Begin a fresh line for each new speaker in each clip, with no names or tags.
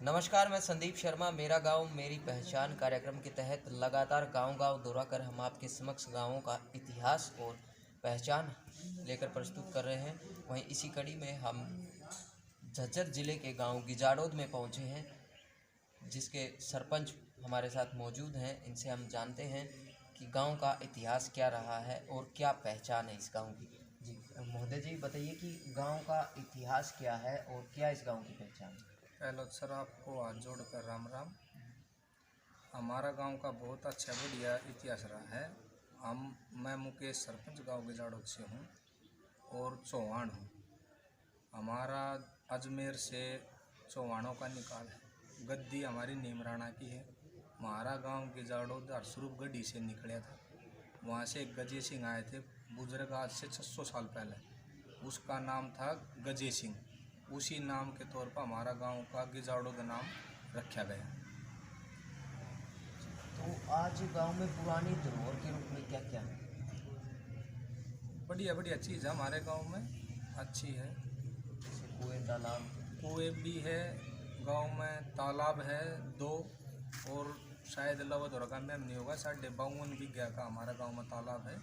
नमस्कार, मैं संदीप शर्मा। मेरा गांव मेरी पहचान कार्यक्रम के तहत लगातार गांव-गांव दौरा कर हम आपके समक्ष गांवों का इतिहास और पहचान लेकर प्रस्तुत कर रहे हैं। वहीं इसी कड़ी में हम झज्जर जिले के गांव गिजाड़ोद में पहुंचे हैं, जिसके सरपंच हमारे साथ मौजूद हैं। इनसे हम जानते हैं कि गांव का इतिहास क्या रहा है और क्या पहचान है इस गांव की। जी महोदय जी, बताइए कि गांव का इतिहास क्या है और क्या इस गांव की पहचान है।
पहले सर आपको हाथ जोड़कर राम राम। हमारा गांव का बहुत अच्छा बढ़िया इतिहास रहा है। मैं मुकेश सरपंच गांव गिजाड़ोद से हूं और चौहान हूं। हमारा अजमेर से चौहानों का निकाल है। गद्दी हमारी नीमराणा की है। हमारा गांव गिजाड़ोद हरसरूप गढ़ी से निकला था। वहाँ से एक गजे सिंह आए थे, बुजुर्ग, आज से 600 साल पहले। उसका नाम था गजे सिंह। उसी नाम के तौर पर हमारा गांव का गिजाड़ोद नाम रखा गया।
तो आज गांव में पुरानी धरोहर के रूप में क्या क्या है।
बढ़िया बढ़िया चीज़ है हमारे गांव में, अच्छी है।
जैसे कुएं, तालाब।
कुएं भी है गांव में, तालाब है 2, और शायद लवधोरा का मैम नहीं होगा, 52 बीघा का हमारा गांव में तालाब है।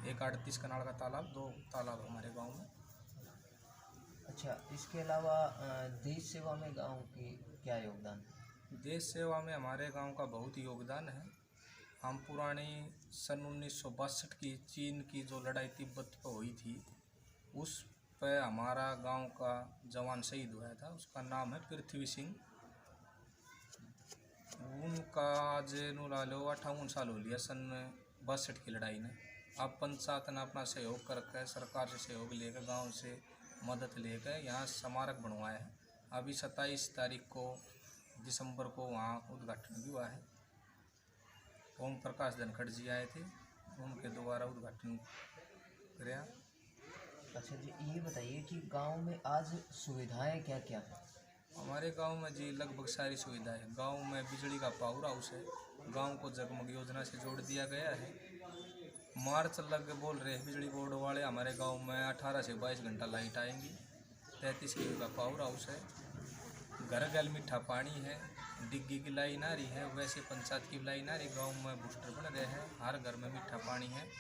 एक 38 कनाल का तालाब, 2 तालाब हमारे गांव में।
अच्छा, इसके अलावा देश सेवा में गांव की क्या योगदान है।
देश सेवा में हमारे गांव का बहुत योगदान है। हम पुरानी सन 1962 की चीन की जो लड़ाई तिब्बत पर हुई थी, उस पर हमारा गांव का जवान शहीद हुआ था। उसका नाम है पृथ्वी सिंह। उनका आज ला लो 58 साल हो लिया सन 62 की लड़ाई ने। अब पंचायत ने अपना सहयोग करके, सरकार से सहयोग लेकर, गांव से मदद लेकर यहाँ स्मारक बनवाया है। अभी 27 तारीख को दिसंबर को वहाँ उद्घाटन भी हुआ है। ओम प्रकाश धनखड़ जी आए थे, उनके द्वारा उद्घाटन किया।
अच्छा जी, ये बताइए कि गांव में आज सुविधाएं क्या क्या है।
हमारे गांव में जी लगभग सारी सुविधा है। गांव में बिजली का पावर हाउस है। गांव को जगमग योजना से जोड़ दिया गया है। मार्च लग बोल रहे हैं बिजली बोर्ड वाले, हमारे गांव में 18 से 22 घंटा लाइट आएंगी। 33 kV का पावर हाउस है। घर घर मीठा पानी है। डिग्गी की लाइन आ रही है, वैसे पंचायत की लाइन आ रही। गांव में बूस्टर बन रहे हैं, हर घर में मीठा पानी है।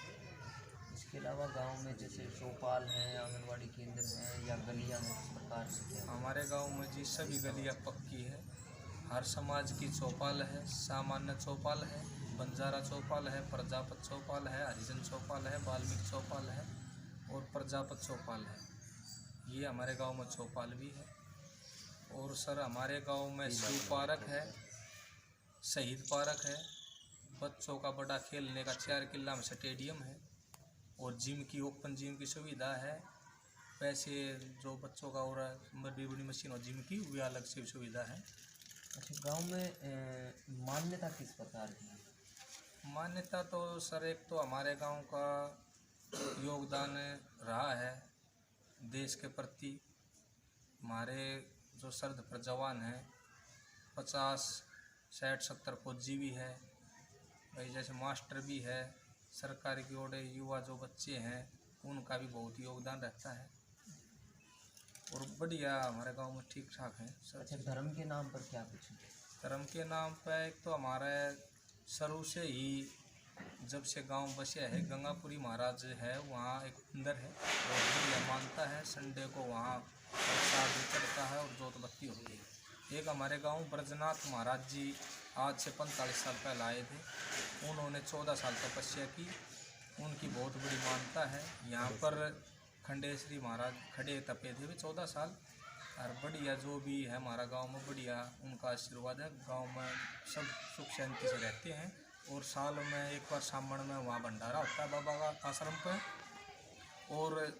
इसके अलावा गांव में जैसे चौपाल हैं, आंगनवाड़ी केंद्र हैं या गलियां हैं, किस प्रकार से क्या है?
हमारे गांव में जी सभी गलियां पक्की है। हर समाज की चौपाल है। सामान्य चौपाल है, बंजारा चौपाल है, प्रजापत चौपाल है, हरिजन चौपाल है, वाल्मीकि चौपाल है और प्रजापत चौपाल है। ये हमारे गांव में चौपाल भी है। और सर हमारे गांव में शिव पार्क है, शहीद पार्क है, बच्चों का बड़ा खेलने का 4 किला में स्टेडियम है और जिम की, ओपन जिम की सुविधा है। वैसे जो बच्चों का और बड़ी बड़ी मशीन और जिम की, भी अलग से सुविधा है।
अच्छा, गांव में मान्यता किस प्रकार की है।
मान्यता तो सर, एक तो हमारे गांव का योगदान रहा है देश के प्रति। हमारे जो शरद पर जवान हैं, 50, 60, 70 फौजी भी है भाई, जैसे मास्टर भी है। सरकार की ओर युवा जो बच्चे हैं, उनका भी बहुत योगदान रहता है और बढ़िया हमारे गांव में ठीक ठाक है सर।
अच्छा, धर्म के नाम पर क्या कुछ है।
धर्म के नाम पर एक तो हमारे शुरू से ही, जब से गांव बसा है, गंगापुरी महाराज है, वहाँ एक मंदिर है और बढ़िया मानता है। संडे को वहाँ प्रसाद चढ़ता है और जोत बत्ती होती है। एक हमारे गांव ब्रजनाथ महाराज जी आज से 45 साल पहले आए थे। उन्होंने 14 साल तपस्या की। उनकी बहुत बड़ी मान्यता है। यहाँ पर खंडेश्वरी महाराज खड़े तपे थे भी 14 साल। और बढ़िया जो भी है हमारा गांव में, बढ़िया उनका आशीर्वाद है। गांव में सब सुख शांति से रहते हैं। और साल में एक बार सामण में वहाँ भंडारा होता है बाबा का आश्रम पर, और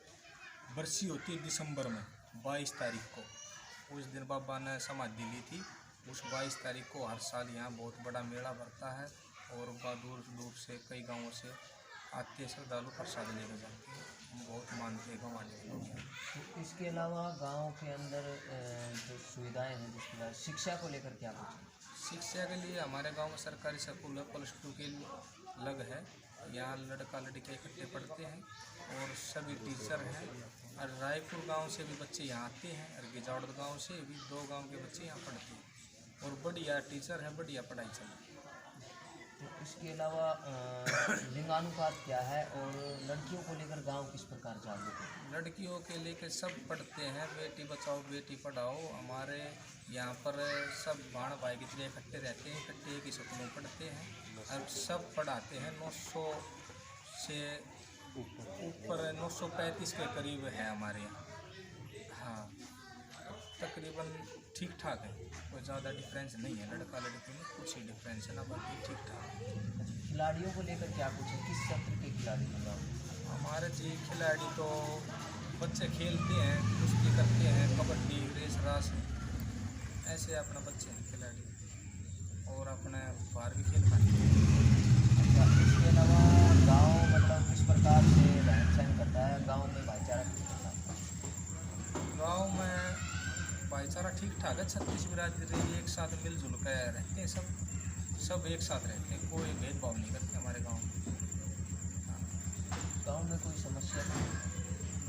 बरसी होती है दिसंबर में 22 तारीख को। उस दिन बाबा ने समाधि ली थी। उस 22 तारीख को हर साल यहाँ बहुत बड़ा मेला भरता है और दूर दूर से कई गांवों से आते श्रद्धालु प्रसाद लेकर जाते हैं। हम बहुत मानते हैं गाँव वाले लोग।
तो इसके अलावा गांव के अंदर जो सुविधाएं हैं, जिसके बाद शिक्षा को लेकर क्या कुछ है।
शिक्षा के लिए हमारे गांव में सरकारी स्कूल है, +2 के लग है। यहाँ लड़का लड़के इकट्ठे पढ़ते हैं और सभी टीचर हैं। और रायपुर गांव से भी बच्चे यहाँ आते हैं और गिजाड़ोद गांव से भी 2 गांव के बच्चे यहाँ पढ़ते हैं। और बढ़िया टीचर है, बढ़िया पढ़ाई चल रही है।
तो इसके अलावा लिंगानुपात क्या है और लड़कियों को लेकर गांव किस प्रकार जागरूक है?
लड़कियों के लेके सब पढ़ते हैं, बेटी बचाओ बेटी पढ़ाओ। हमारे यहाँ पर सब बाण भाई की तरह इकट्ठे रहते हैं, इकट्ठे एक ही स्कूल में पढ़ते हैं और सब पढ़ाते हैं। 900 से ऊपर 935 के करीब है हमारे यहाँ। हाँ, तकरीबन ठीक ठाक है, कोई ज़्यादा डिफरेंस नहीं है। लड़का लड़की में कुछ ही डिफरेंस है ना, बाकी ठीक ठाक है।
खिलाड़ियों को लेकर क्या कुछ है, किस क्षेत्र के खिलाड़ी हैं गाँव में?
हमारे जी खिलाड़ी तो बच्चे खेलते हैं, कुश्ती करते हैं, कबड्डी, रेस रास, ऐसे अपना बच्चे हैं खिलाड़ी, और अपने बाहर भी खेल पाते हैं।
अच्छा, इसके अलावा गांव मतलब किस प्रकार से रहन सहन करता है, गांव में भाईचारा किस प्रकार का?
गाँव में भाईचारा ठीक ठाक है, 36 बिरादरी एक साथ मिलजुल कर रहते हैं, सब एक साथ रहते हैं, कोई भेदभाव नहीं करते हमारे गाँव में।
गांव में कोई समस्या नहीं?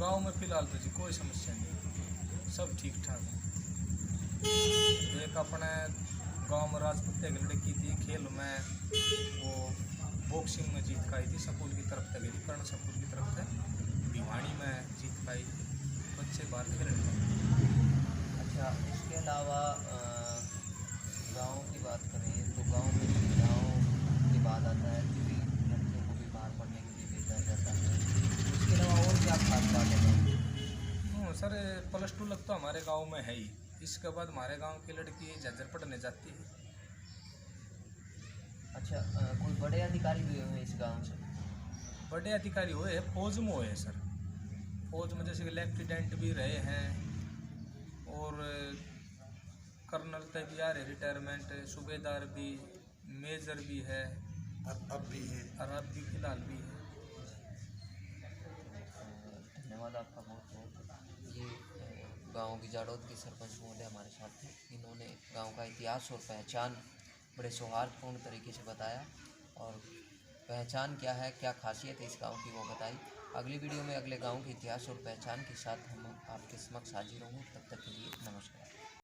गांव में फिलहाल तो जी कोई समस्या नहीं, सब ठीक ठाक है। एक अपने गांव में राजपूत की लड़की थी, खेल में वो बॉक्सिंग में जीत पाई थी, स्कूल की तरफ से गई थी, कर्ण स्कूल की तरफ से भिवानी में जीत पाई थी, बच्चे बाहर खेल रहे थे।
अच्छा, इसके अलावा गांव की बात करें तो गांव में सुविधाओं के बाद आता है कि लड़कियों को भी बाहर पढ़ने के लिए भेजा जाता है। इसके अलावा और क्या खास बात है?
सर +2 तक तो हमारे गांव में है ही, इसके बाद हमारे गांव की लड़की झज्जर पढ़ने जाती है।
अच्छा, कोई बड़े अधिकारी भी हुए हैं इस गांव से?
बड़े अधिकारी हुए हैं, फौज में हुए हैं सर, फौज में जैसे कि लेफ्टिनेंट भी रहे हैं और कर्नल तक भी आ रहे रिटायरमेंट, सूबेदार भी, मेजर भी है, अब भी है, और अब भी फिलहाल भी है।
धन्यवाद आपका बहुत बहुत। ये गांव की जाड़ौद की सरपंच महोदय हमारे साथ थे, इन्होंने गांव का इतिहास और पहचान बड़े सौहार्दपूर्ण तरीके से बताया और पहचान क्या है, क्या खासियत है इस गांव की, वो बताई। अगली वीडियो में अगले गांव के इतिहास और पहचान के साथ हम आपके समक्ष हाजिर होंगे। तब तक के लिए नमस्कार।